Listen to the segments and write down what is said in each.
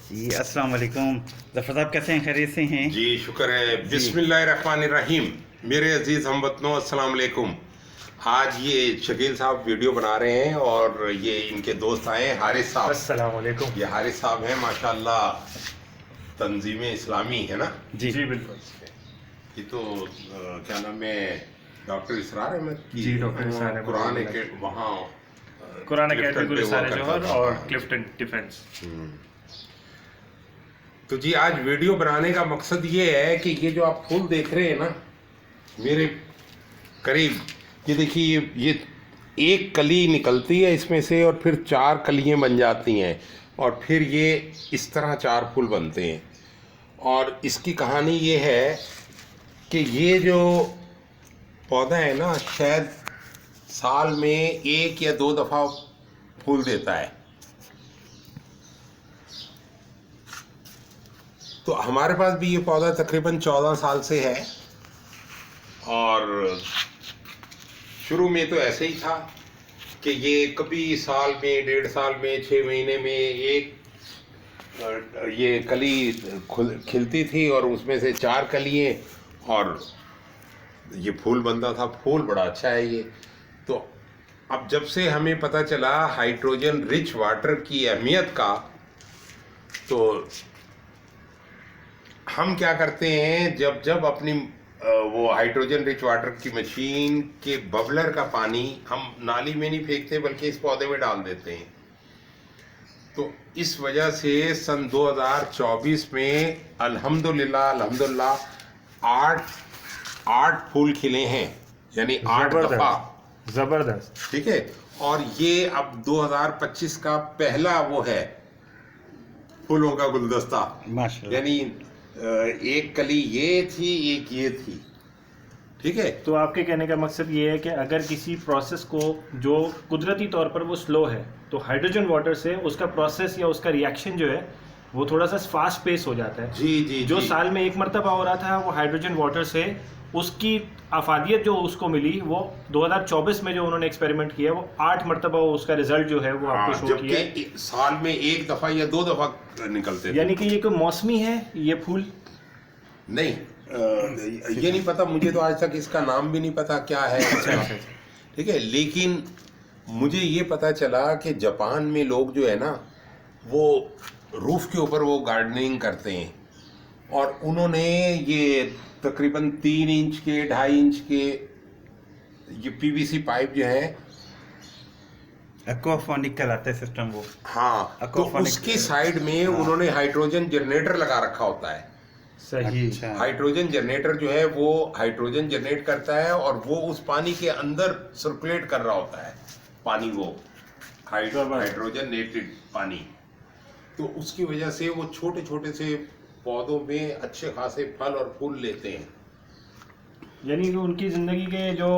जी अस्सलाम वालेकुम। ज़फ़र साहब कैसे हैं, खैरियत से हैं? जी शुक्र है। बिस्मिल्लाहिर्रहमानिर्रहीम। मेरे अजीज हमवतनों, अस्सलाम वालेकुम। आज ये शकील साहब वीडियो बना रहे हैं और ये इनके दोस्त आए हैं, हारिस साहब। अस्सलाम वालेकुम। ये हारिस साहब हैं, माशाल्लाह तंजीम इस्लामी है ना। जी जी बिल्कुल। ये तो क्या नाम है, डॉक्टर इसरार अहमद की जी, डॉक्टर इसरार अहमद कुरान की के वहाँ कुरान क्लिफ्टन अकेडमी पे हुआ गुलिस्तान करता जौहर था। और क्लिफ्टन डिफेंस। तो जी आज वीडियो बनाने का मकसद ये है कि ये जो आप फूल देख रहे हैं ना मेरे करीब, ये देखिए, ये एक कली निकलती है इसमें से और फिर 4 कलियां बन जाती हैं और फिर ये इस तरह 4 फूल बनते हैं। और इसकी कहानी ये है कि ये जो पौधा है ना, शायद साल में 1 या 2 दफ़ा फूल देता है। तो हमारे पास भी ये पौधा तकरीबन 14 साल से है और शुरू में तो ऐसे ही था कि ये कभी साल में, 1.5 साल में, 6 महीने में एक ये कली खिलती थी और उसमें से 4 कलियाँ और ये फूल बनता था। फूल बड़ा अच्छा है ये। तो अब जब से हमें पता चला हाइड्रोजन रिच वाटर की अहमियत का, तो हम क्या करते हैं, जब जब अपनी वो हाइड्रोजन रिच वाटर की मशीन के बबलर का पानी हम नाली में नहीं फेंकते बल्कि इस पौधे में डाल देते हैं। तो इस वजह से सन 2024 में अल्हम्दुलिल्लाह 8 फूल खिले हैं, यानी 8 दफा। जबरदस्त। ठीक है। और ये अब 2025 का पहला वो है फूलों का गुलदस्ता। माशाल्लाह। यानी एक कली ये थी, एक ये थी। ठीक है। तो आपके कहने का मकसद ये है कि अगर किसी प्रोसेस को जो कुदरती तौर पर वो स्लो है, तो हाइड्रोजन वाटर से उसका प्रोसेस या उसका रिएक्शन जो है वो थोड़ा सा फास्ट पेस हो जाता है। जी जी जो जी। साल में एक मरतबा हो रहा था वो हाइड्रोजन वाटर से, उसकी अफादियत जो उसको मिली वो 2024 में जो उन्होंने एक्सपेरिमेंट किया वो 8 मरतबा वो उसका रिजल्ट जो है वो आपको शो किया है। जबकि साल में 1 दफा या 2 दफा निकलते थे। यानी कि ये कोई मौसमी है ये फूल? नहीं, ये नहीं पता मुझे, तो आज तक इसका नाम भी नहीं पता क्या है। ठीक है। लेकिन मुझे ये पता चला कि जापान में लोग जो है ना, वो रूफ के ऊपर वो गार्डनिंग करते हैं और उन्होंने ये तकरीबन 3 इंच के, 2.5 इंच के ये पीवीसी पाइप जो है, एक्वाफोनिक कहलाता है सिस्टम वो। हाँ, तो Aquaponics, उसकी साइड में उन्होंने हाइड्रोजन जनरेटर लगा रखा होता है। सही। अच्छा। हाइड्रोजन जनरेटर जो है वो हाइड्रोजन जनरेट करता है और वो उस पानी के अंदर सर्कुलेट कर रहा होता है पानी, वो हाइड्रोजन नेटेड पानी। तो उसकी वजह से वो छोटे छोटे से पौधों में अच्छे खासे फल और फूल लेते हैं। यानी कि उनकी ज़िंदगी के जो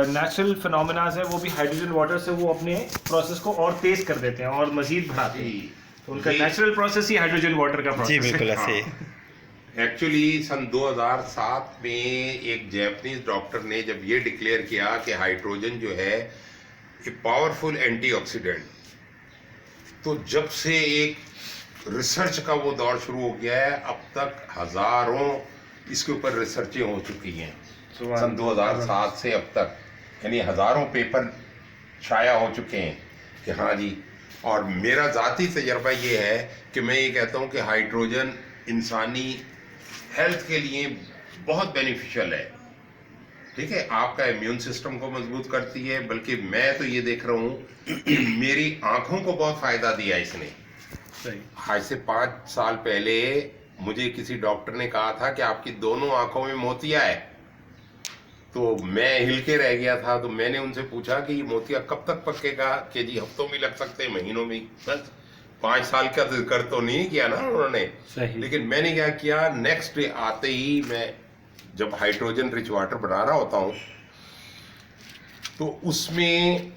नेचुरल फिनोमेनाज है वो भी हाइड्रोजन वाटर से वो अपने प्रोसेस को और तेज कर देते हैं और मजीद बढ़ाते हैं। तो उनका नेचुरल प्रोसेस ही हाइड्रोजन वाटर का जी प्रोसेस है। बिल्कुल ऐसे। एक्चुअली सन 2007 में एक जैपनीज डॉक्टर ने जब ये डिक्लेयर किया कि हाइड्रोजन जो है एक पावरफुल एंटीऑक्सीडेंट, तो जब से एक रिसर्च का वो दौर शुरू हो गया है। अब तक हजारों इसके ऊपर रिसर्चें हो चुकी हैं सन 2007 से अब तक, यानी हजारों पेपर छाया हो चुके हैं कि हाँ जी। और मेरा ज़ाती तजर्बा ये है कि मैं ये कहता हूँ कि हाइड्रोजन इंसानी हेल्थ के लिए बहुत बेनिफिशियल है। ठीक है। आपका इम्यून सिस्टम को मजबूत करती है, बल्कि मैं तो ये देख रहा हूँ कि मेरी आंखों को बहुत फ़ायदा दिया इसने। सही। आज से 5 साल पहले मुझे किसी डॉक्टर ने कहा था कि आपकी दोनों आंखों में मोतिया है, तो मैं हिल के रह गया था। तो मैंने उनसे पूछा कि ये मोतिया कब तक पकेगा? कि जी हफ्तों में लग सकते हैं, महीनों में। बस 5 साल का जिक्र तो नहीं किया ना उन्होंने। सही। लेकिन मैंने क्या किया, नेक्स्ट डे आते ही मैं जब हाइड्रोजन रिच वाटर बना रहा होता हूँ तो उसमें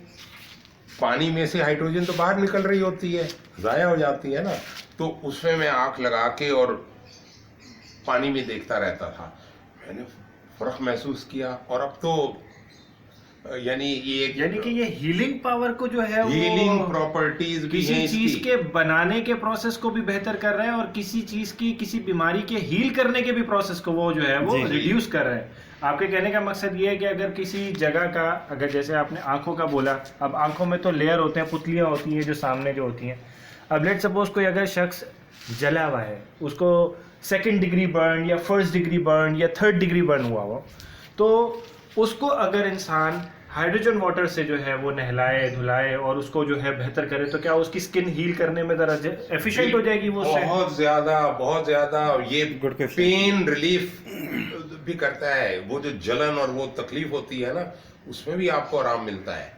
पानी में से हाइड्रोजन तो बाहर निकल रही होती है, ज़ाया हो जाती है ना, तो उसमें मैं आंख लगा के और पानी में देखता रहता था। मैंने फ़र्क महसूस किया और अब तो यानी कि ये हीलिंग पावर को जो है हीलिंग वो प्रॉपर्टीज भी किसी हैं चीज इसकी। के बनाने के प्रोसेस को भी बेहतर कर रहे हैं और किसी चीज की किसी बीमारी के हील करने के भी प्रोसेस को वो जो है वो जी, जी। रिड्यूस कर रहे हैं। आपके कहने का मकसद ये है कि अगर किसी जगह का, अगर जैसे आपने आंखों का बोला, अब आंखों में तो लेयर होते हैं, पुतलियां होती हैं जो सामने जो होती हैं। अब लेट सपोज कोई अगर शख्स जला हुआ है, उसको 2nd डिग्री बर्न या 1st डिग्री बर्न या 3rd डिग्री बर्न हुआ हो, तो उसको अगर इंसान हाइड्रोजन वाटर से जो है वो नहलाए धुलाए और उसको जो है बेहतर करे, तो क्या उसकी स्किन हील करने में ज़रा एफिशिएंट हो जाएगी वो उससे? बहुत ज्यादा। और ये Good question. पेन रिलीफ भी करता है। वो जो जलन और वो तकलीफ होती है ना, उसमें भी आपको आराम मिलता है।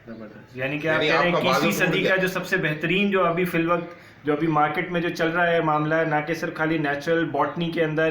यानी कि आप यानी कह रहे हैं आपका 21वीं बाजू टूट सदी का गया। जो सबसे बेहतरीन जो अभी फिल वक्त जो अभी मार्केट में जो चल रहा है मामला है, ना कि सिर्फ खाली नेचुरल बॉटनी के अंदर